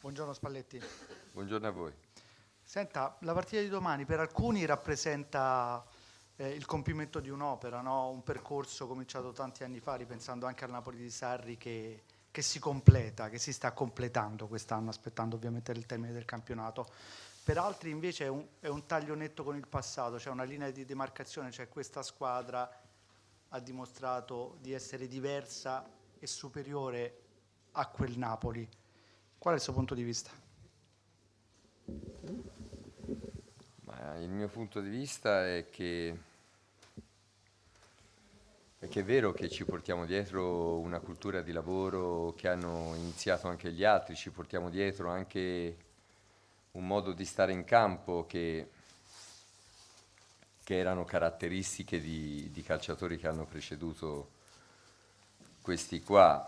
Buongiorno Spalletti. Buongiorno a voi. Senta, la partita di domani per alcuni rappresenta il compimento di un'opera, no? Un percorso cominciato tanti anni fa, ripensando anche al Napoli di Sarri che si completa, che si sta completando quest'anno, aspettando ovviamente il termine del campionato. Per altri invece è un taglio netto con il passato, c'è una linea di demarcazione, cioè questa squadra ha dimostrato di essere diversa e superiore a quel Napoli. Qual è il suo punto di vista? Ma il mio punto di vista è che è vero che ci portiamo dietro una cultura di lavoro che hanno iniziato anche gli altri, ci portiamo dietro anche un modo di stare in campo che erano caratteristiche di calciatori che hanno preceduto questi qua.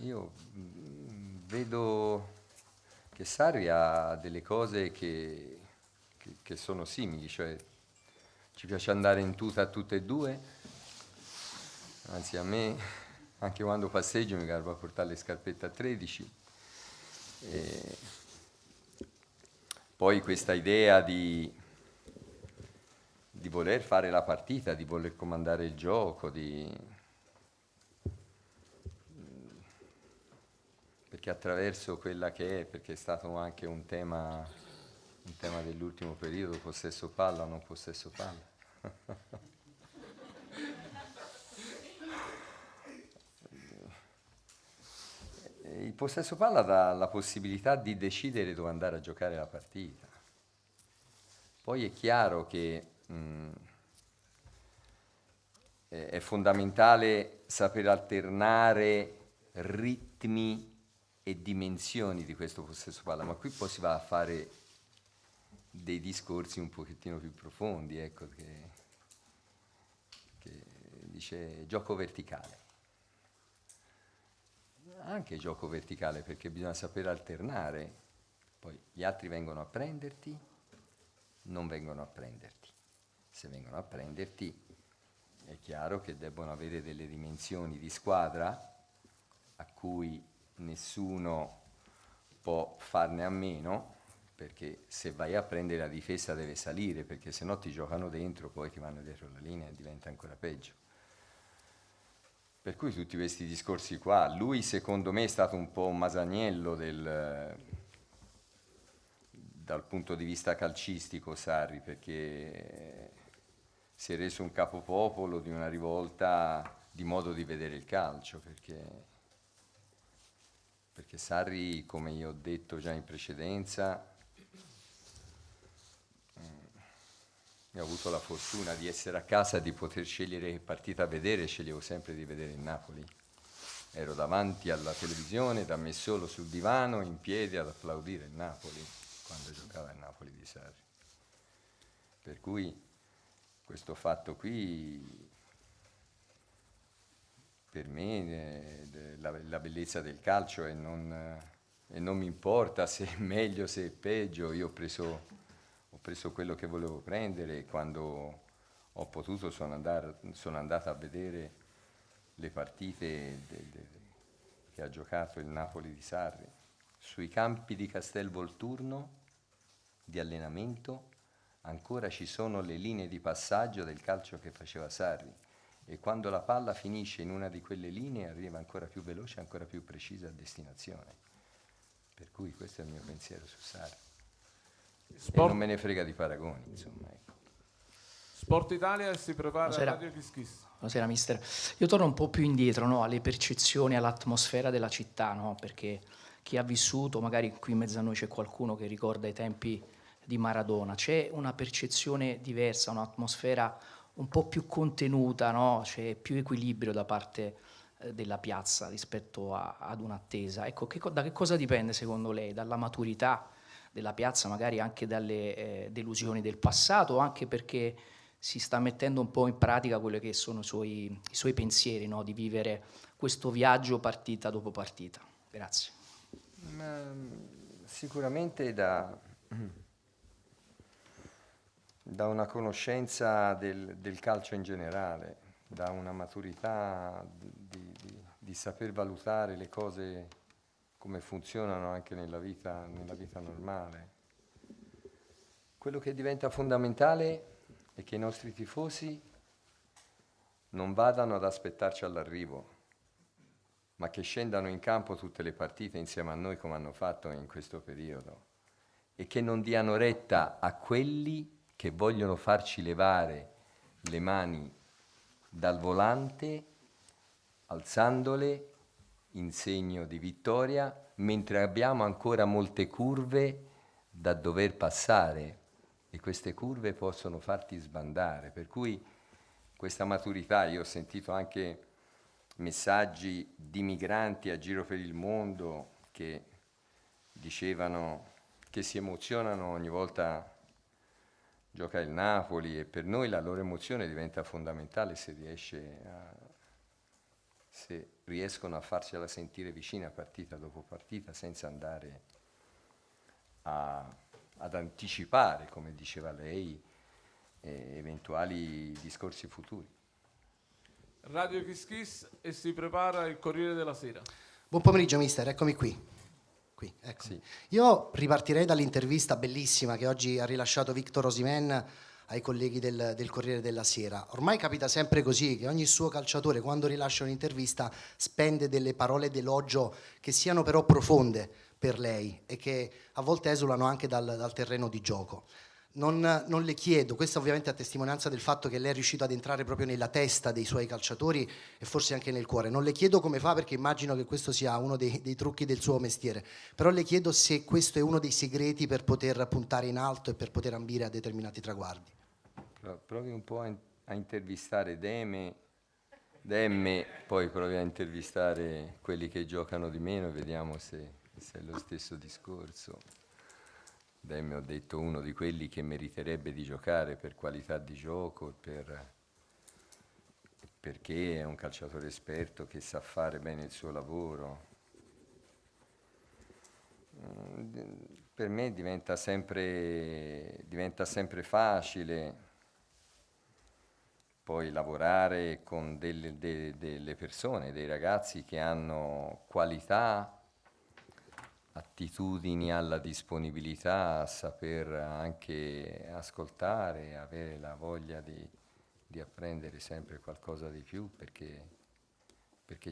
Io vedo che Sarri ha delle cose che sono simili, cioè ci piace andare in tuta a tutte e due, anzi a me anche quando passeggio mi garba a portare le scarpette a 13. E poi questa idea di voler fare la partita, di voler comandare il gioco, perché attraverso quella che è, perché è stato anche un tema dell'ultimo periodo, possesso palla o non possesso palla. Il possesso palla dà la possibilità di decidere dove andare a giocare la partita. Poi è chiaro che è fondamentale saper alternare ritmi e dimensioni di questo possesso palla, ma qui poi si va a fare dei discorsi un pochettino più profondi, ecco, che dice gioco verticale. Anche gioco verticale perché bisogna saper alternare, poi gli altri vengono a prenderti, non vengono a prenderti. Se vengono a prenderti è chiaro che debbono avere delle dimensioni di squadra a cui nessuno può farne a meno, perché se vai a prendere la difesa deve salire, perché se no ti giocano dentro, poi ti vanno dietro la linea e diventa ancora peggio. Per cui tutti questi discorsi qua, lui secondo me è stato un po' un Masaniello dal punto di vista calcistico Sarri, perché si è reso un capopopolo di una rivolta di modo di vedere il calcio, perché Sarri, come io ho detto già in precedenza, io ho avuto la fortuna di essere a casa e di poter scegliere che partita vedere, sceglievo sempre di vedere il Napoli. Ero davanti alla televisione, da me solo sul divano, in piedi ad applaudire il Napoli, quando giocava il Napoli di Sarri. Per cui questo fatto qui, per me, è la bellezza del calcio e non mi importa se è meglio, se è peggio. Io ho preso quello che volevo prendere e quando ho potuto sono andato a vedere le partite che ha giocato il Napoli di Sarri. Sui campi di Castel Volturno di allenamento ancora ci sono le linee di passaggio del calcio che faceva Sarri e quando la palla finisce in una di quelle linee arriva ancora più veloce, ancora più precisa a destinazione. Per cui questo è il mio pensiero su Sarri. E non Sport, me ne frega di paragoni, insomma. Ecco. Sport Italia si prepara a Buonasera. Radio Kiss. Buonasera mister. Io torno un po' più indietro, no, alle percezioni, all'atmosfera della città, no? Perché chi ha vissuto, magari qui in mezzo a noi c'è qualcuno che ricorda i tempi di Maradona, c'è una percezione diversa, un'atmosfera un po' più contenuta, no? C'è più equilibrio da parte della piazza rispetto ad un'attesa. Ecco, da che cosa dipende secondo lei? Dalla maturità della piazza, magari anche dalle delusioni del passato, o anche perché si sta mettendo un po' in pratica quelli che sono i suoi pensieri, no? Di vivere questo viaggio partita dopo partita. Grazie. Ma, sicuramente da una conoscenza del calcio in generale, da una maturità di di saper valutare le cose come funzionano anche nella vita normale. Quello che diventa fondamentale è che i nostri tifosi non vadano ad aspettarci all'arrivo, ma che scendano in campo tutte le partite insieme a noi come hanno fatto in questo periodo e che non diano retta a quelli che vogliono farci levare le mani dal volante alzandole in segno di vittoria mentre abbiamo ancora molte curve da dover passare e queste curve possono farti sbandare, per cui questa maturità, io ho sentito anche messaggi di migranti a giro per il mondo che dicevano che si emozionano ogni volta gioca il Napoli e per noi la loro emozione diventa fondamentale se riescono a farcela sentire vicina partita dopo partita senza andare ad anticipare, come diceva lei, eventuali discorsi futuri. Radio Kiss Kiss e si prepara il Corriere della Sera. Buon pomeriggio mister, eccomi qui. Ecco. Sì. Io ripartirei dall'intervista bellissima che oggi ha rilasciato Victor Osimhen ai colleghi del Corriere della Sera. Ormai capita sempre così, che ogni suo calciatore quando rilascia un'intervista spende delle parole d'elogio che siano però profonde per lei e che a volte esulano anche dal terreno di gioco. Non le chiedo, questa ovviamente a testimonianza del fatto che lei è riuscito ad entrare proprio nella testa dei suoi calciatori e forse anche nel cuore. Non le chiedo come fa perché immagino che questo sia uno dei trucchi del suo mestiere, però le chiedo se questo è uno dei segreti per poter puntare in alto e per poter ambire a determinati traguardi. Provi un po' a intervistare Demme, poi provi a intervistare quelli che giocano di meno e vediamo se è lo stesso discorso. Demme ho detto uno di quelli che meriterebbe di giocare per qualità di gioco e perché è un calciatore esperto che sa fare bene il suo lavoro. Per me diventa sempre facile poi lavorare con delle persone, dei ragazzi che hanno qualità, attitudini alla disponibilità, a saper anche ascoltare, avere la voglia di apprendere sempre qualcosa di più perché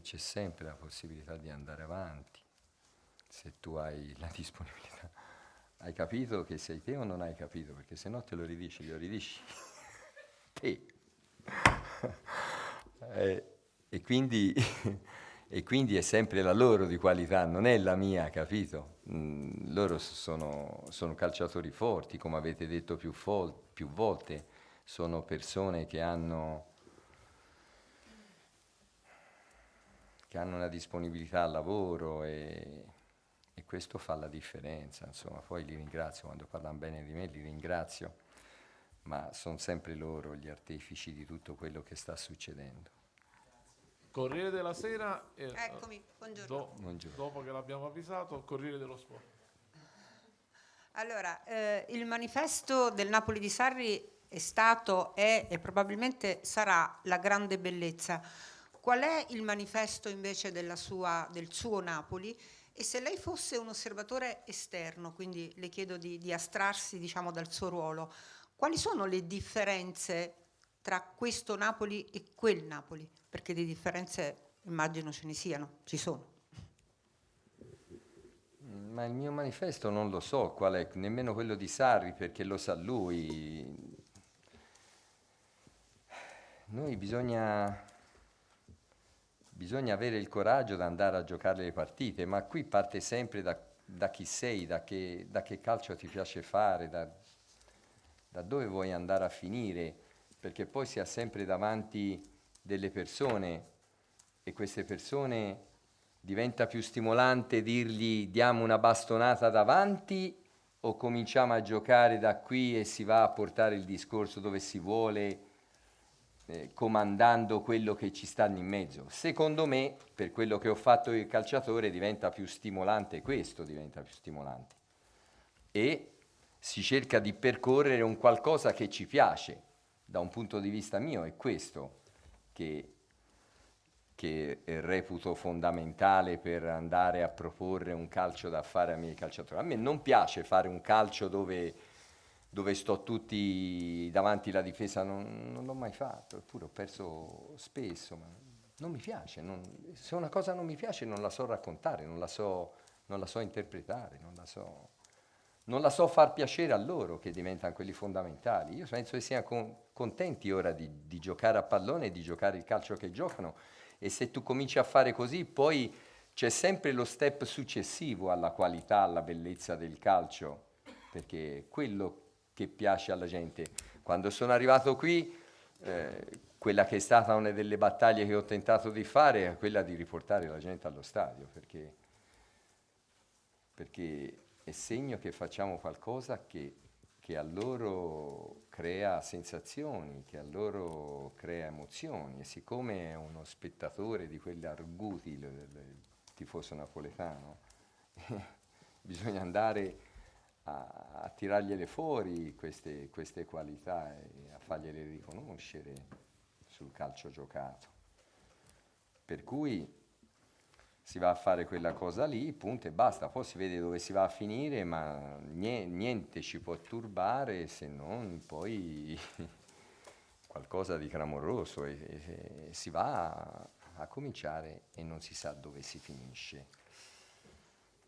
c'è sempre la possibilità di andare avanti se tu hai la disponibilità. Hai capito che sei te o non hai capito? Perché se no te lo ridici te. E quindi è sempre la loro di qualità, non è la mia, capito? Loro sono calciatori forti, come avete detto più volte, sono persone che hanno una disponibilità al lavoro e questo fa la differenza, insomma. Poi li ringrazio, quando parlano bene di me li ringrazio, ma sono sempre loro gli artefici di tutto quello che sta succedendo. Corriere della Sera e Eccomi, buongiorno. dopo che l'abbiamo avvisato, Corriere dello Sport. Allora, il manifesto del Napoli di Sarri è stato, è e probabilmente sarà la grande bellezza. Qual è il manifesto invece del suo Napoli? E se lei fosse un osservatore esterno, quindi le chiedo di astrarsi, diciamo, dal suo ruolo, quali sono le differenze tra questo Napoli e quel Napoli? Perché di differenze immagino ce ne siano, ci sono. Ma il mio manifesto non lo so qual è, nemmeno quello di Sarri, perché lo sa lui. Noi bisogna avere il coraggio di andare a giocare le partite, ma qui parte sempre da chi sei, da che calcio ti piace fare, da dove vuoi andare a finire, perché poi si ha sempre davanti delle persone e queste persone diventa più stimolante dirgli diamo una bastonata davanti o cominciamo a giocare da qui e si va a portare il discorso dove si vuole, comandando quello che ci stanno in mezzo. Secondo me, per quello che ho fatto io il calciatore, diventa più stimolante questo, diventa più stimolante. E si cerca di percorrere un qualcosa che ci piace, da un punto di vista mio, è questo che che reputo fondamentale per andare a proporre un calcio da fare ai miei calciatori. A me non piace fare un calcio dove sto tutti davanti alla difesa, non l'ho mai fatto, eppure ho perso spesso, ma non mi piace. Se una cosa non mi piace non la so raccontare, non la so interpretare, non la so far piacere a loro, che diventano quelli fondamentali. Io penso che siano contenti ora di giocare a pallone e di giocare il calcio che giocano, e se tu cominci a fare così, poi c'è sempre lo step successivo alla qualità, alla bellezza del calcio, perché quello che piace alla gente. Quando sono arrivato qui, quella che è stata una delle battaglie che ho tentato di fare è quella di riportare la gente allo stadio, perché è segno che facciamo qualcosa che a loro crea sensazioni, che a loro crea emozioni, e siccome è uno spettatore di quelli arguti, il tifoso napoletano, bisogna andare a tirargliele fuori queste qualità e a fargliele riconoscere sul calcio giocato. Per cui si va a fare quella cosa lì, punto e basta, poi si vede dove si va a finire, ma niente ci può turbare se non poi qualcosa di clamoroso, e si va a cominciare e non si sa dove si finisce.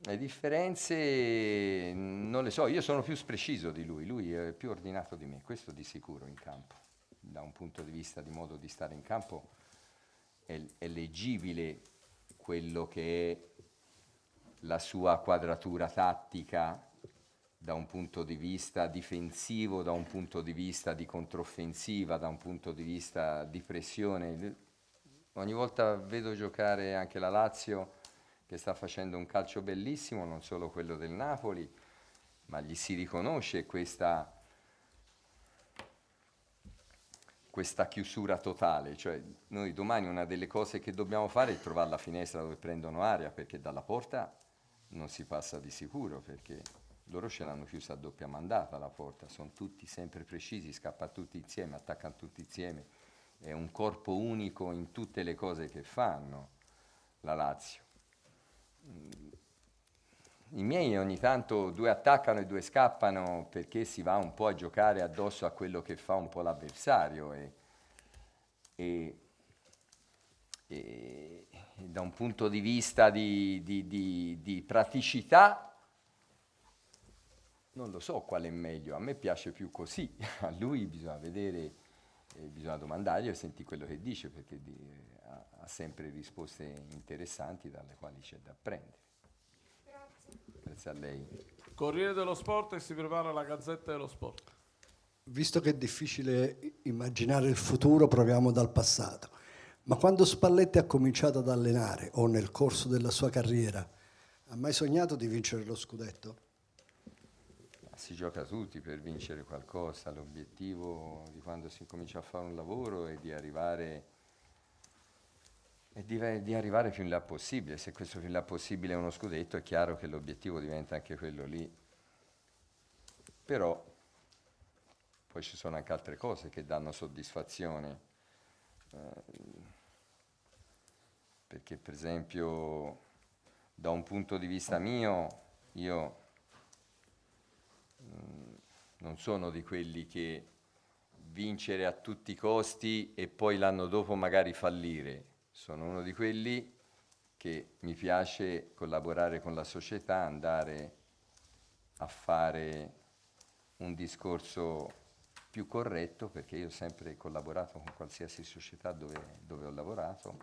Le differenze non le so, io sono più preciso di lui è più ordinato di me, questo di sicuro in campo. Da un punto di vista di modo di stare in campo è leggibile quello che è la sua quadratura tattica da un punto di vista difensivo, da un punto di vista di controffensiva, da un punto di vista di pressione. Ogni volta vedo giocare anche la Lazio, che sta facendo un calcio bellissimo, non solo quello del Napoli, ma gli si riconosce questa chiusura totale. Cioè, noi domani una delle cose che dobbiamo fare è trovare la finestra dove prendono aria, perché dalla porta non si passa di sicuro, perché loro ce l'hanno chiusa a doppia mandata la porta, sono tutti sempre precisi, scappano tutti insieme, attaccano tutti insieme, è un corpo unico in tutte le cose che fanno la Lazio. I miei ogni tanto 2 attaccano e 2 scappano, perché si va un po' a giocare addosso a quello che fa un po' l'avversario, e da un punto di vista di praticità non lo so quale è meglio, a me piace più così, a lui bisogna vedere, bisogna domandargli e sentire quello che dice, perché ha sempre risposte interessanti dalle quali c'è da apprendere. Grazie a lei. Corriere dello Sport, e si prepara la Gazzetta dello Sport. Visto che è difficile immaginare il futuro, proviamo dal passato. Ma quando Spalletti ha cominciato ad allenare, o nel corso della sua carriera, ha mai sognato di vincere lo scudetto? Si gioca tutti per vincere qualcosa, l'obiettivo di quando si comincia a fare un lavoro è di arrivare più in là possibile. Se questo più in là possibile è uno scudetto, è chiaro che l'obiettivo diventa anche quello lì. Però poi ci sono anche altre cose che danno soddisfazione, perché per esempio da un punto di vista mio, io non sono di quelli che vincere a tutti i costi e poi l'anno dopo magari fallire. Sono uno di quelli che mi piace collaborare con la società, andare a fare un discorso più corretto, perché io ho sempre collaborato con qualsiasi società dove ho lavorato,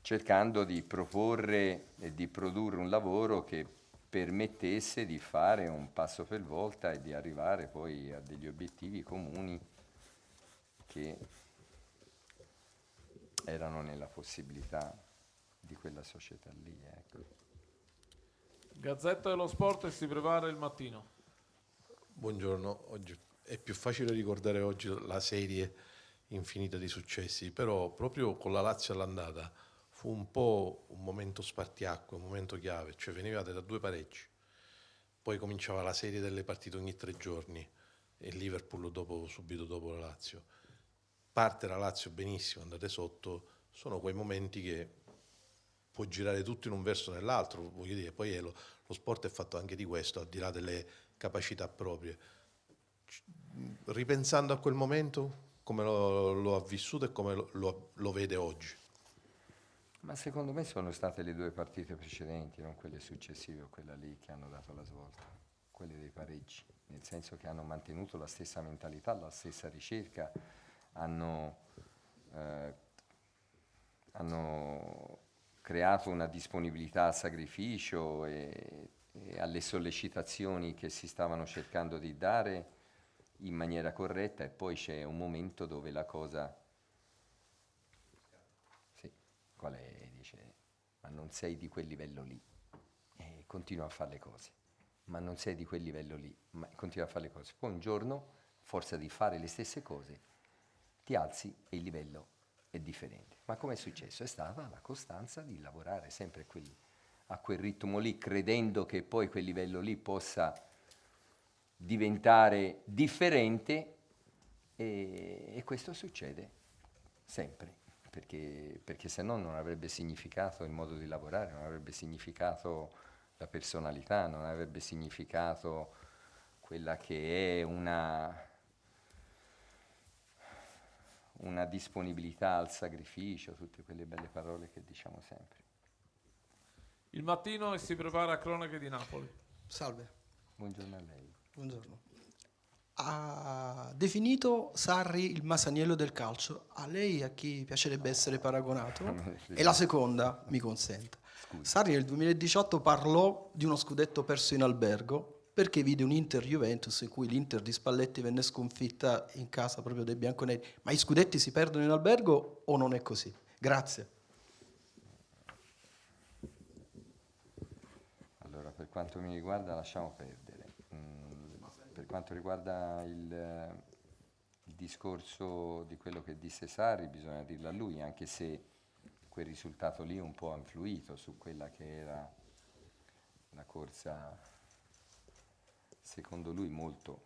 cercando di proporre e di produrre un lavoro che permettesse di fare un passo per volta e di arrivare poi a degli obiettivi comuni che erano nella possibilità di quella società lì. Ecco. Gazzetta dello Sport, e si prepara il mattino. Buongiorno, oggi è più facile ricordare oggi la serie infinita di successi, però proprio con la Lazio all'andata fu un po' un momento spartiacque, un momento chiave, cioè venivate da 2 pareggi, poi cominciava la serie delle partite ogni 3 giorni e il Liverpool subito dopo la Lazio. Parte la Lazio benissimo, andate sotto, sono quei momenti che può girare tutto in un verso o nell'altro, voglio dire, poi lo sport è fatto anche di questo, al di là delle capacità proprie. Ripensando a quel momento, come lo ha vissuto e come lo vede oggi? Ma secondo me sono state le 2 partite precedenti, non quelle successive o quella lì, che hanno dato la svolta, quelle dei pareggi, nel senso che hanno mantenuto la stessa mentalità, la stessa ricerca, hanno creato una disponibilità al sacrificio e alle sollecitazioni che si stavano cercando di dare in maniera corretta, e poi c'è un momento dove la cosa... Sì, qual è? Dice, ma non sei di quel livello lì, e continua a fare le cose, ma non sei di quel livello lì, ma continua a fare le cose. Poi un giorno, a forza di fare le stesse cose, ti alzi e il livello è differente. Ma come è successo? È stata la costanza di lavorare sempre a quel ritmo lì, credendo che poi quel livello lì possa diventare differente, e questo succede sempre, perché se no non avrebbe significato il modo di lavorare, non avrebbe significato la personalità, non avrebbe significato quella che è una disponibilità al sacrificio, tutte quelle belle parole che diciamo sempre. Il mattino e si prepara a Cronache di Napoli. Salve. Buongiorno a lei. Buongiorno. Ha definito Sarri il Masaniello del calcio. A lei a chi piacerebbe essere paragonato? E la seconda, mi consenta. Sarri nel 2018 parlò di uno scudetto perso in albergo perché vide un Inter-Juventus in cui l'Inter di Spalletti venne sconfitta in casa proprio dai bianconeri. Ma gli scudetti si perdono in albergo o non è così? Grazie. Allora, per quanto mi riguarda lasciamo perdere. Per quanto riguarda il discorso di quello che disse Sarri, bisogna dirlo a lui, anche se quel risultato lì un po' ha influito su quella che era la corsa, secondo lui molto.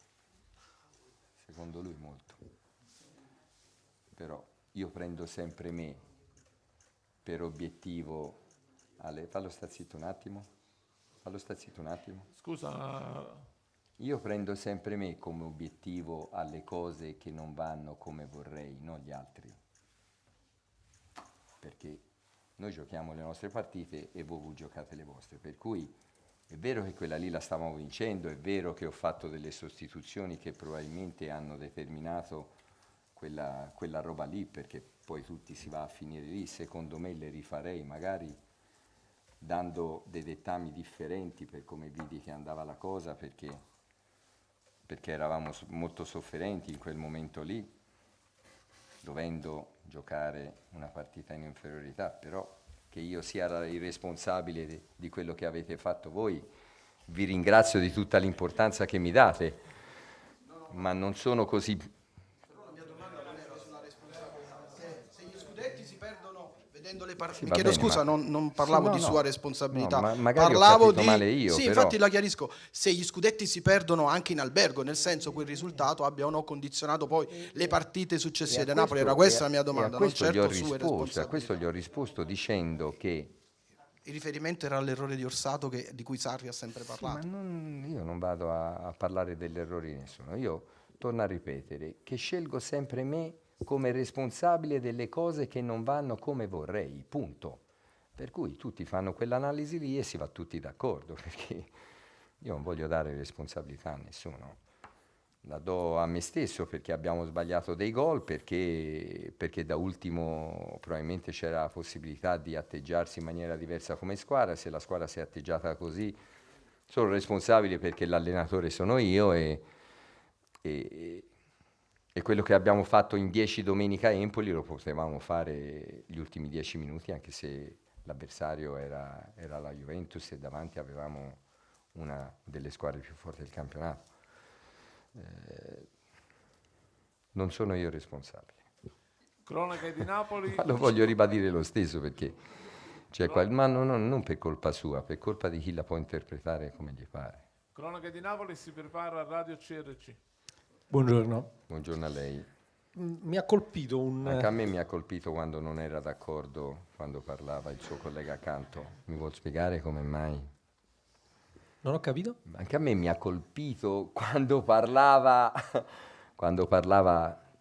Però io prendo sempre me per obiettivo fallo sta zitto un attimo. Scusa, Io prendo sempre me come obiettivo alle cose che non vanno come vorrei, non gli altri. Perché noi giochiamo le nostre partite e voi giocate le vostre. Per cui è vero che quella lì la stavamo vincendo, è vero che ho fatto delle sostituzioni che probabilmente hanno determinato quella roba lì, perché poi tutti si va a finire lì. Secondo me le rifarei magari dando dei dettami differenti per come vidi che andava la cosa, perché eravamo molto sofferenti in quel momento lì, dovendo giocare una partita in inferiorità. Però che io sia il responsabile di quello che avete fatto voi, vi ringrazio di tutta l'importanza che mi date, ma non sono così... Però la mia domanda non era sulla responsabilità. Se gli scudetti si perdono vedendo le partite... Sì, Mi va chiedo bene, scusa, ma- non parlavo Sì, di no, sua no. responsabilità. No, magari ho Parlavo capito male io, Sì, però- infatti la chiarisco. Se gli scudetti si perdono anche in albergo, nel senso quel risultato abbia o no condizionato poi le partite successive del Napoli, era questa la mia domanda, non certo sue A responsabilità. questo gli ho risposto dicendo che... Il riferimento era all'errore di Orsato di cui Sarri ha sempre Ma parlato. io non vado a parlare degli errori di nessuno. Io torno a ripetere che scelgo sempre me come responsabile delle cose che non vanno come vorrei, punto. Per cui tutti fanno quell'analisi lì e si va tutti d'accordo, perché io non voglio dare responsabilità a nessuno. La do a me stesso perché abbiamo sbagliato dei gol, perché da ultimo probabilmente c'era la possibilità di atteggiarsi in maniera diversa come squadra. Se la squadra si è atteggiata così, sono responsabile perché l'allenatore sono io, e quello che abbiamo fatto in 10 domenica a Empoli lo potevamo fare gli ultimi 10 minuti, anche se l'avversario era la Juventus e davanti avevamo una delle squadre più forti del campionato. Non sono io responsabile. Cronache di Napoli. Ma lo voglio ribadire lo stesso, perché ma non per colpa sua, per colpa di chi la può interpretare come gli pare. Cronache di Napoli si prepara a Radio CRC. Buongiorno. Buongiorno a lei. mi ha colpito Anche a me mi ha colpito quando non era d'accordo, quando parlava il suo collega accanto. Mi vuol spiegare come mai? Non ho capito? Anche a me mi ha colpito quando parlava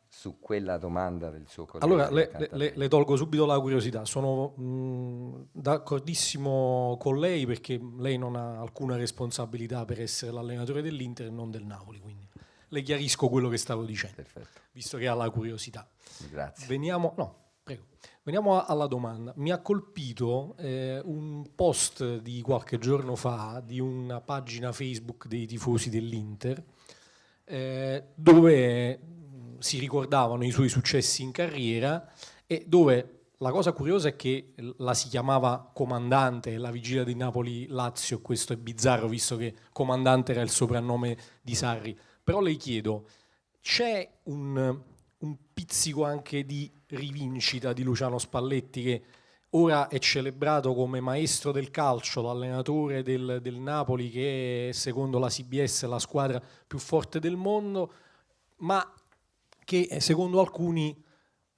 su quella domanda del suo collega. Allora, accanto a me. le tolgo subito la curiosità. Sono d'accordissimo con lei, perché lei non ha alcuna responsabilità per essere l'allenatore dell'Inter e non del Napoli, quindi le chiarisco quello che stavo dicendo, Perfetto, visto che ha la curiosità. grazie. Veniamo alla domanda. Mi ha colpito un post di qualche giorno fa di una pagina Facebook dei tifosi dell'Inter, dove si ricordavano i suoi successi in carriera e dove la cosa curiosa è che la si chiamava comandante la vigilia di Napoli-Lazio. Questo è bizzarro, visto che comandante era il soprannome di Sarri. Però le chiedo, c'è un pizzico anche di rivincita di Luciano Spalletti, che ora è celebrato come maestro del calcio, l'allenatore del Napoli, che è, secondo la CBS, la squadra più forte del mondo, ma che secondo alcuni,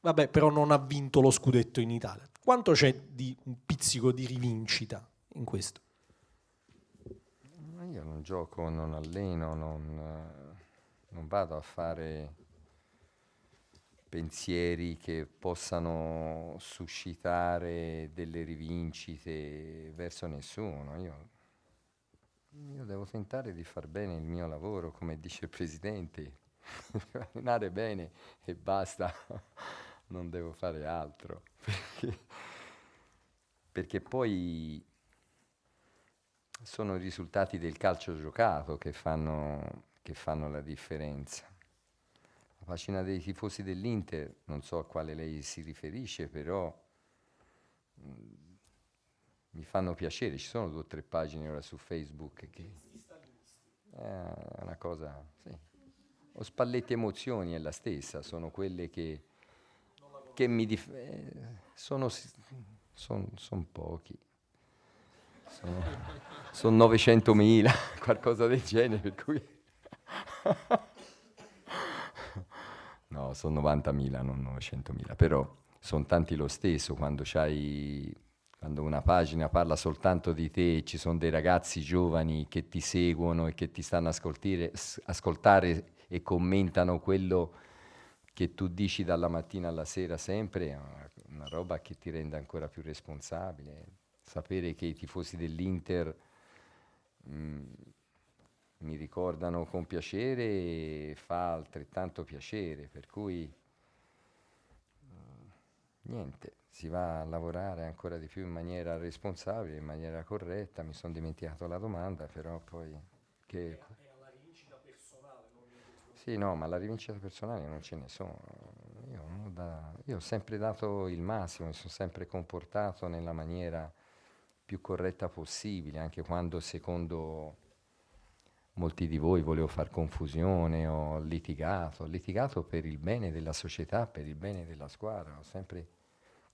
vabbè, però non ha vinto lo scudetto in Italia? Quanto c'è di un pizzico di rivincita in questo? Io non gioco, non alleno, non vado a fare pensieri che possano suscitare delle rivincite verso nessuno. Io devo tentare di far bene il mio lavoro, come dice il Presidente, allenare bene e basta, non devo fare altro, perché poi sono i risultati del calcio giocato che fanno la differenza. La pagina dei tifosi dell'Inter, non so a quale lei si riferisce, però mi fanno piacere. Ci sono 2 o 3 pagine ora su Facebook che è una cosa, sì. O Spalletti Emozioni è la stessa, sono quelle che mi sono pochi. Sono 900.000, qualcosa del genere, per cui no, sono 90.000, non 900.000, però sono tanti lo stesso. Quando una pagina parla soltanto di te, ci sono dei ragazzi giovani che ti seguono e che ti stanno a ascoltare e commentano quello che tu dici dalla mattina alla sera sempre, è una roba che ti rende ancora più responsabile. Sapere che i tifosi dell'Inter mi ricordano con piacere fa altrettanto piacere, per cui niente, si va a lavorare ancora di più in maniera responsabile, in maniera corretta. Mi sono dimenticato la domanda, però poi che... È alla rivincita personale, non Sì, no, ma la rivincita personale non ce ne sono. Io ho sempre dato il massimo, mi sono sempre comportato nella maniera più corretta possibile, anche quando secondo molti di voi volevo far confusione, ho litigato per il bene della società, per il bene della squadra, ho sempre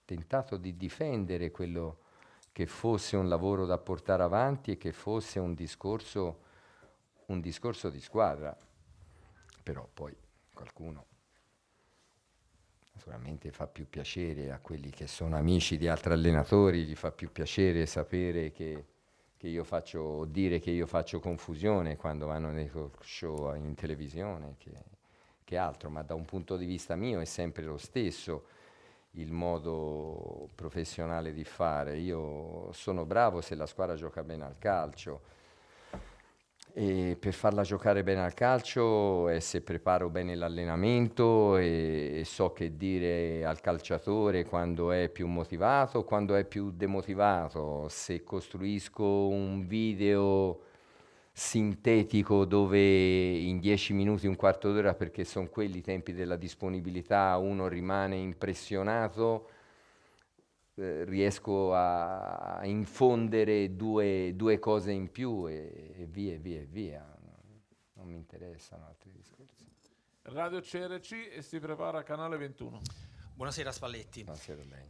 tentato di difendere quello che fosse un lavoro da portare avanti e che fosse un discorso di squadra. Però poi qualcuno naturalmente fa più piacere, a quelli che sono amici di altri allenatori gli fa più piacere sapere che io faccio confusione quando vanno nei talk show in televisione che altro, ma da un punto di vista mio è sempre lo stesso il modo professionale di fare. Io sono bravo se la squadra gioca bene al calcio, e per farla giocare bene al calcio è se preparo bene l'allenamento e so che dire al calciatore quando è più motivato, quando è più demotivato, se costruisco un video sintetico dove in 10 minuti, un quarto d'ora, perché sono quelli i tempi della disponibilità, uno rimane impressionato, riesco a infondere due cose in più e via. Non mi interessano altri discorsi. Radio CRC e si prepara Canale 21. Buonasera Spalletti. Buonasera a lei.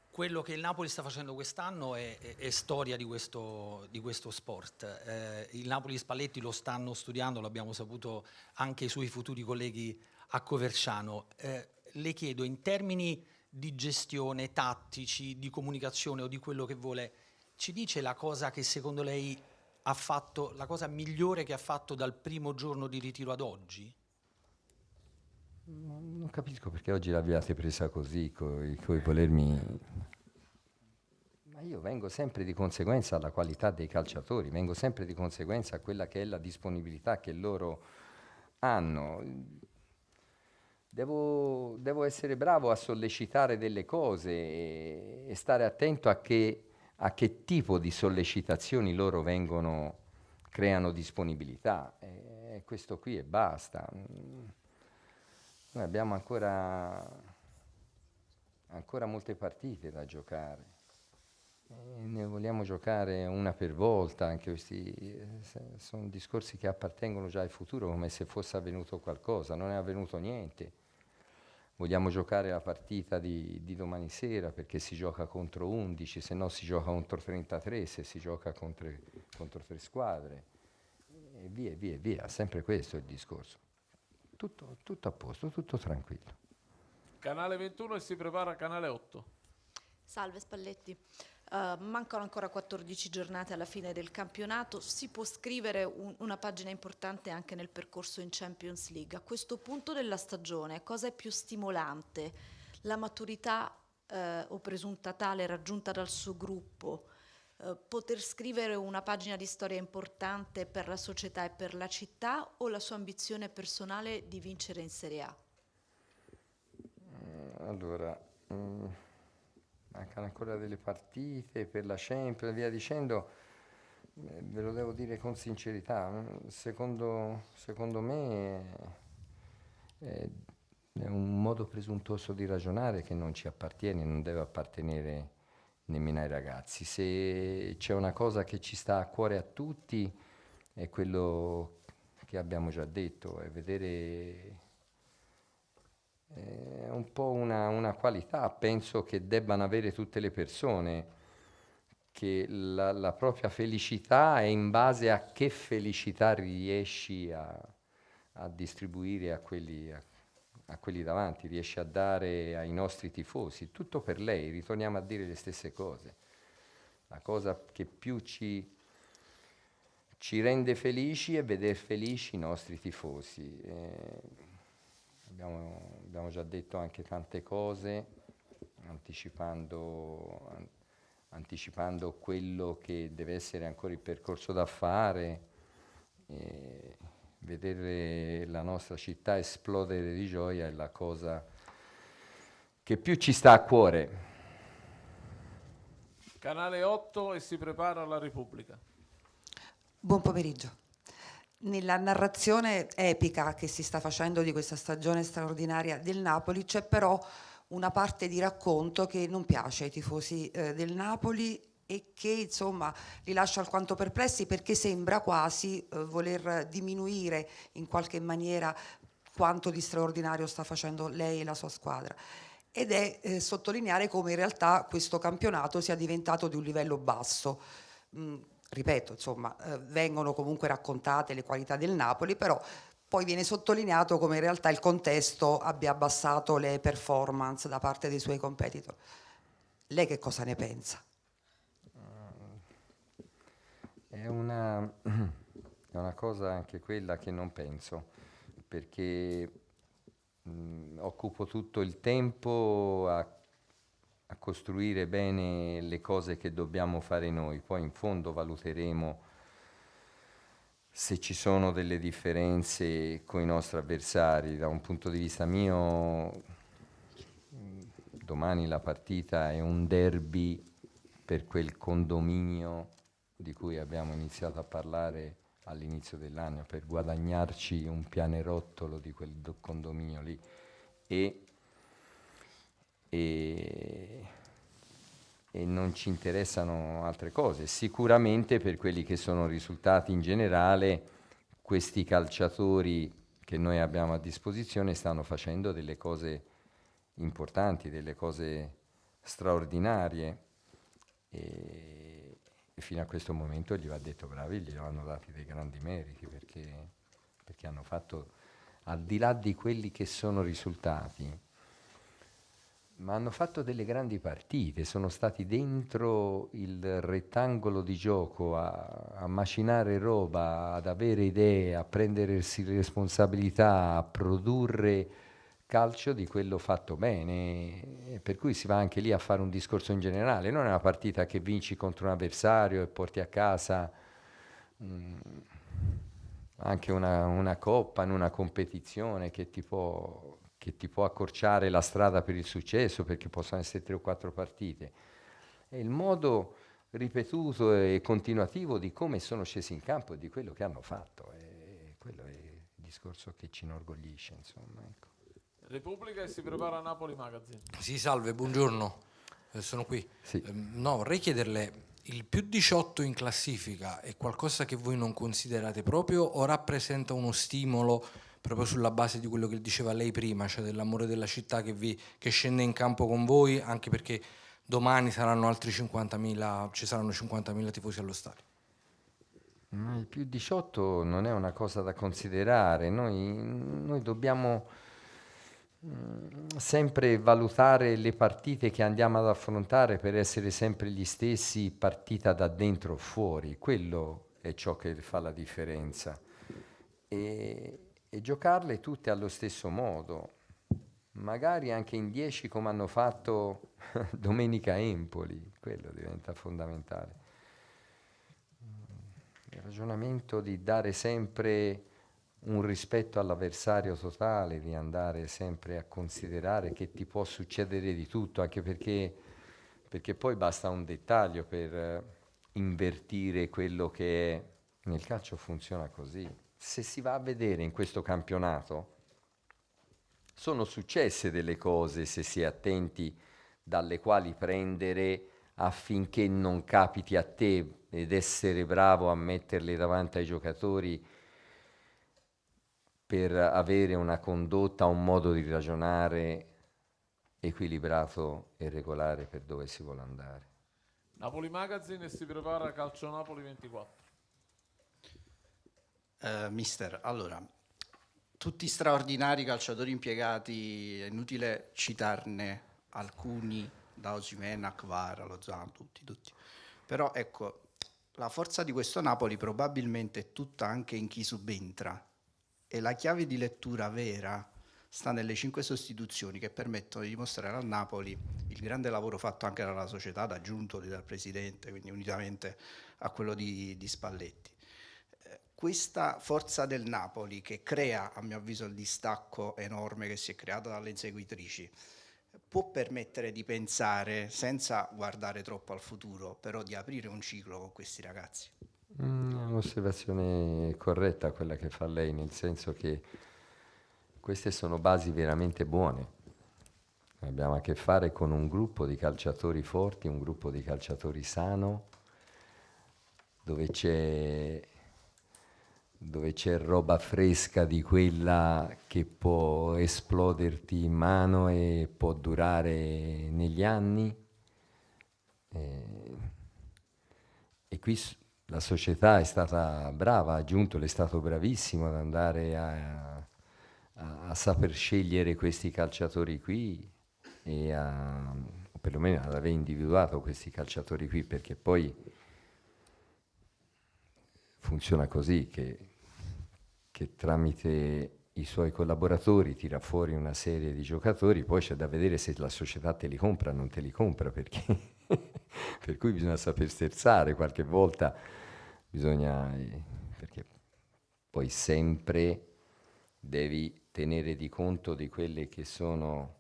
Quello che il Napoli sta facendo quest'anno è storia di questo sport. Il Napoli di Spalletti lo stanno studiando, l'abbiamo saputo anche i suoi futuri colleghi a Coverciano. Le chiedo, in termini di gestione, tattici, di comunicazione o di quello che vuole, ci dice la cosa che secondo lei ha fatto, la cosa migliore che ha fatto dal primo giorno di ritiro ad oggi? Non capisco perché oggi l'abbiate presa così, coi volermi... Ma io vengo sempre di conseguenza alla qualità dei calciatori, vengo sempre di conseguenza a quella che è la disponibilità che loro hanno. Devo essere bravo a sollecitare delle cose e stare attento a che tipo di sollecitazioni loro creano disponibilità. E questo qui e basta. Noi abbiamo ancora molte partite da giocare. Ne vogliamo giocare una per volta, anche questi sono discorsi che appartengono già al futuro, come se fosse avvenuto qualcosa, non è avvenuto niente. Vogliamo giocare la partita di domani sera perché si gioca contro 11, se no si gioca contro 33, se si gioca contro 3 squadre, e via, sempre questo è il discorso. Tutto a posto, tutto tranquillo. Canale 21 e si prepara Canale 8. Salve Spalletti. Mancano ancora 14 giornate alla fine del campionato, si può scrivere una pagina importante anche nel percorso in Champions League. A questo punto della stagione cosa è più stimolante? La maturità o presunta tale raggiunta dal suo gruppo? Poter scrivere una pagina di storia importante per la società e per la città, o la sua ambizione personale di vincere in Serie A? Allora... mancano ancora delle partite per la Champions e via dicendo, ve lo devo dire con sincerità, secondo me è un modo presuntuoso di ragionare che non ci appartiene, non deve appartenere nemmeno ai ragazzi. Se c'è una cosa che ci sta a cuore a tutti è quello che abbiamo già detto, è vedere... È un po' una qualità, penso che debbano avere tutte le persone, che la propria felicità è in base a che felicità riesci a distribuire a quelli davanti, riesci a dare ai nostri tifosi, tutto per lei, ritorniamo a dire le stesse cose. La cosa che più ci rende felici è vedere felici i nostri tifosi. Abbiamo già detto anche tante cose, anticipando quello che deve essere ancora il percorso da fare, vedere la nostra città esplodere di gioia è la cosa che più ci sta a cuore. Canale 8 e si prepara la Repubblica. Buon pomeriggio. Nella narrazione epica che si sta facendo di questa stagione straordinaria del Napoli c'è però una parte di racconto che non piace ai tifosi del Napoli e che insomma li lascia alquanto perplessi, perché sembra quasi voler diminuire in qualche maniera quanto di straordinario sta facendo lei e la sua squadra. Ed è sottolineare come in realtà questo campionato sia diventato di un livello basso. Ripeto, insomma, vengono comunque raccontate le qualità del Napoli, però poi viene sottolineato come in realtà il contesto abbia abbassato le performance da parte dei suoi competitor. Lei che cosa ne pensa? È una cosa anche quella che non penso, perché occupo tutto il tempo a costruire bene le cose che dobbiamo fare noi, poi in fondo valuteremo se ci sono delle differenze con i nostri avversari. Da un punto di vista mio, domani la partita è un derby per quel condominio di cui abbiamo iniziato a parlare all'inizio dell'anno, per guadagnarci un pianerottolo di quel condominio lì e non ci interessano altre cose. Sicuramente per quelli che sono risultati in generale, questi calciatori che noi abbiamo a disposizione stanno facendo delle cose importanti, delle cose straordinarie e fino a questo momento gli va detto bravi, gli hanno dati dei grandi meriti perché hanno al di là di quelli che sono risultati, ma hanno fatto delle grandi partite, sono stati dentro il rettangolo di gioco a macinare roba, ad avere idee, a prendersi responsabilità, a produrre calcio di quello fatto bene, e per cui si va anche lì a fare un discorso in generale, non è una partita che vinci contro un avversario e porti a casa anche una coppa in una competizione che ti può accorciare la strada per il successo, perché possono essere 3 o 4 partite. È il modo ripetuto e continuativo di come sono scesi in campo e di quello che hanno fatto, e quello è il discorso che ci inorgoglisce, insomma, ecco. Repubblica, e si prepara Napoli Magazine. Sì, salve, buongiorno, sono qui. Sì. No, vorrei chiederle, il più 18 in classifica è qualcosa che voi non considerate proprio, o rappresenta uno stimolo proprio sulla base di quello che diceva lei prima, cioè dell'amore della città che scende in campo con voi, anche perché domani saranno altri 50.000, ci saranno 50.000 tifosi allo stadio? Il più 18 non è una cosa da considerare, noi dobbiamo sempre valutare le partite che andiamo ad affrontare per essere sempre gli stessi, partita da dentro o fuori, quello è ciò che fa la differenza, e giocarle tutte allo stesso modo, magari anche in 10 come hanno fatto domenica a Empoli, quello diventa fondamentale. Il ragionamento di dare sempre un rispetto all'avversario totale, di andare sempre a considerare che ti può succedere di tutto, anche perché poi basta un dettaglio per invertire quello che è. Nel calcio funziona così. Se si va a vedere in questo campionato, sono successe delle cose, se si è attenti, dalle quali prendere affinché non capiti a te, ed essere bravo a metterle davanti ai giocatori per avere una condotta, un modo di ragionare equilibrato e regolare per dove si vuole andare. Napoli Magazine, e si prepara Calcio Napoli 24. Mister, allora, tutti straordinari calciatori impiegati, è inutile citarne alcuni, da Osimhen a Kvara, Lozano, tutti. Però ecco, la forza di questo Napoli probabilmente è tutta anche in chi subentra, e la chiave di lettura vera sta nelle 5 sostituzioni che permettono di dimostrare al Napoli il grande lavoro fatto anche dalla società, da Giuntoli, dal presidente, quindi unitamente a quello di Spalletti. Questa forza del Napoli, che crea, a mio avviso, il distacco enorme che si è creato dalle inseguitrici, può permettere di pensare, senza guardare troppo al futuro, però di aprire un ciclo con questi ragazzi? È un'osservazione corretta quella che fa lei, nel senso che queste sono basi veramente buone. Abbiamo a che fare con un gruppo di calciatori forti, un gruppo di calciatori sano, dove c'è roba fresca di quella che può esploderti in mano e può durare negli anni. E qui la società è stata brava, Giuntoli è stato bravissimo ad andare a saper scegliere questi calciatori qui, o perlomeno ad aver individuato questi calciatori qui, perché poi funziona così, che tramite i suoi collaboratori tira fuori una serie di giocatori, poi c'è da vedere se la società te li compra o non te li compra, perché per cui bisogna saper sterzare qualche volta, perché poi sempre devi tenere di conto di quelle che sono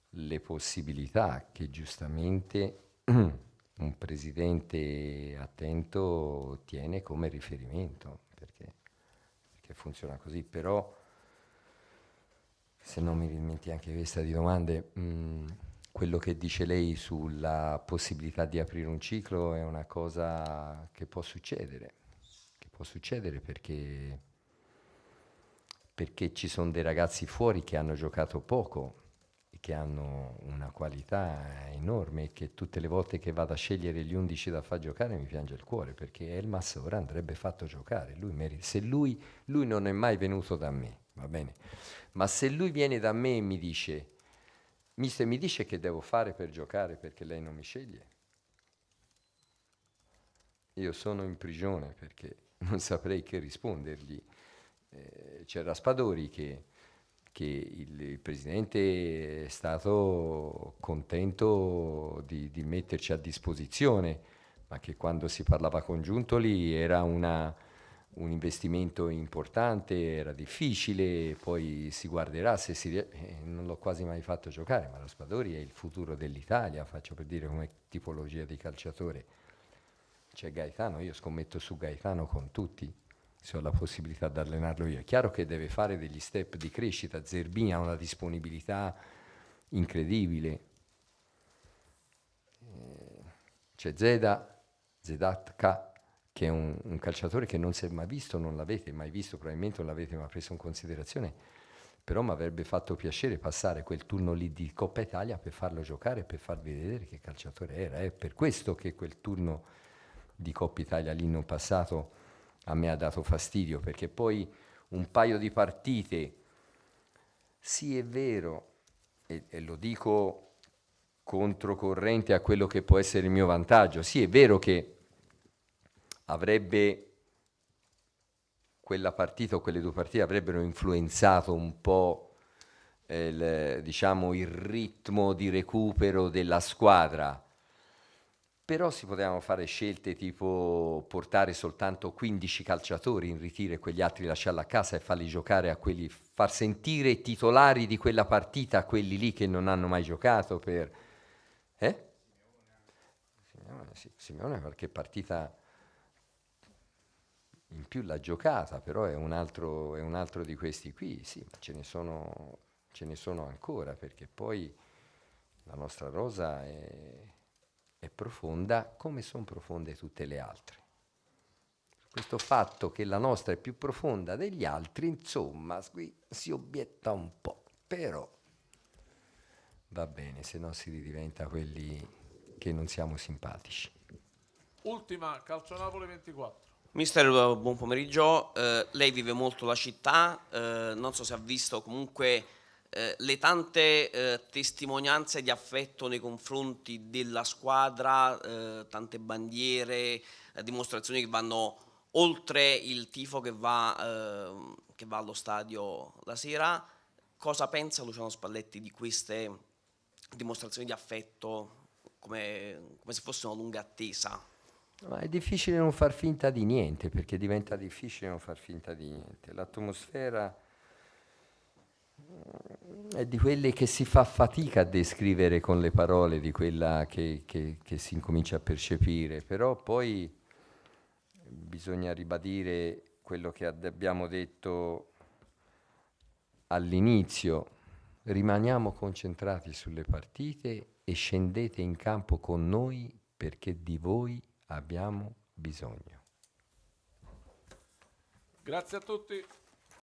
le possibilità che giustamente un presidente attento tiene come riferimento, perché funziona così. Però, se non mi rimetti anche questa di domande, quello che dice lei sulla possibilità di aprire un ciclo è una cosa che può succedere perché ci sono dei ragazzi fuori che hanno giocato poco, che hanno una qualità enorme, e che tutte le volte che vado a scegliere gli 11 da far giocare mi piange il cuore, perché Elmas ora andrebbe fatto giocare, se lui non è mai venuto da me, va bene? Ma se lui viene da me e mi dice, mister, mi dice che devo fare per giocare perché lei non mi sceglie, io sono in prigione perché non saprei che rispondergli. C'era Raspadori che il presidente è stato contento di metterci a disposizione, ma che quando si parlava con Giuntoli era un investimento importante, era difficile, poi si guarderà se non l'ho quasi mai fatto giocare, ma Raspadori è il futuro dell'Italia, faccio per dire come tipologia di calciatore. C'è Gaetano, io scommetto su Gaetano con tutti, se ho la possibilità di allenarlo io. È chiaro che deve fare degli step di crescita, Zerbini ha una disponibilità incredibile. C'è Zedat K, che è un calciatore che non si è mai visto, non l'avete mai visto, probabilmente non l'avete mai preso in considerazione, però mi avrebbe fatto piacere passare quel turno lì di Coppa Italia per farlo giocare, per farvi vedere che calciatore era. È per questo che quel turno di Coppa Italia lì non passato a me ha dato fastidio, perché poi un paio di partite, sì è vero, e lo dico controcorrente a quello che può essere il mio vantaggio, sì è vero che avrebbe quella partita o quelle due partite avrebbero influenzato un po' diciamo il ritmo di recupero della squadra, però si potevano fare scelte tipo portare soltanto 15 calciatori in ritiro e quegli altri lasciarli a casa e farli giocare a quelli, far sentire titolari di quella partita a quelli lì che non hanno mai giocato per... Simeone qualche partita in più l'ha giocata, però è un altro di questi qui, sì, ma ce ne sono ancora, perché poi la nostra rosa è profonda come sono profonde tutte le altre. Questo fatto che la nostra è più profonda degli altri, insomma, qui si obietta un po', però va bene, se no si ridiventa quelli che non siamo simpatici. Ultima, Calcio Napoli 24. Mister, buon pomeriggio. Lei vive molto la città, non so se ha visto comunque le tante testimonianze di affetto nei confronti della squadra, tante bandiere, dimostrazioni che vanno oltre il tifo che va allo stadio la sera. Cosa pensa Luciano Spalletti di queste dimostrazioni di affetto come se fosse una lunga attesa? Ma è difficile non far finta di niente, perché diventa difficile non far finta di niente. L'atmosfera è di quelle che si fa fatica a descrivere con le parole, di quella che si incomincia a percepire, però poi bisogna ribadire quello che abbiamo detto all'inizio: rimaniamo concentrati sulle partite e scendete in campo con noi perché di voi abbiamo bisogno. Grazie a tutti.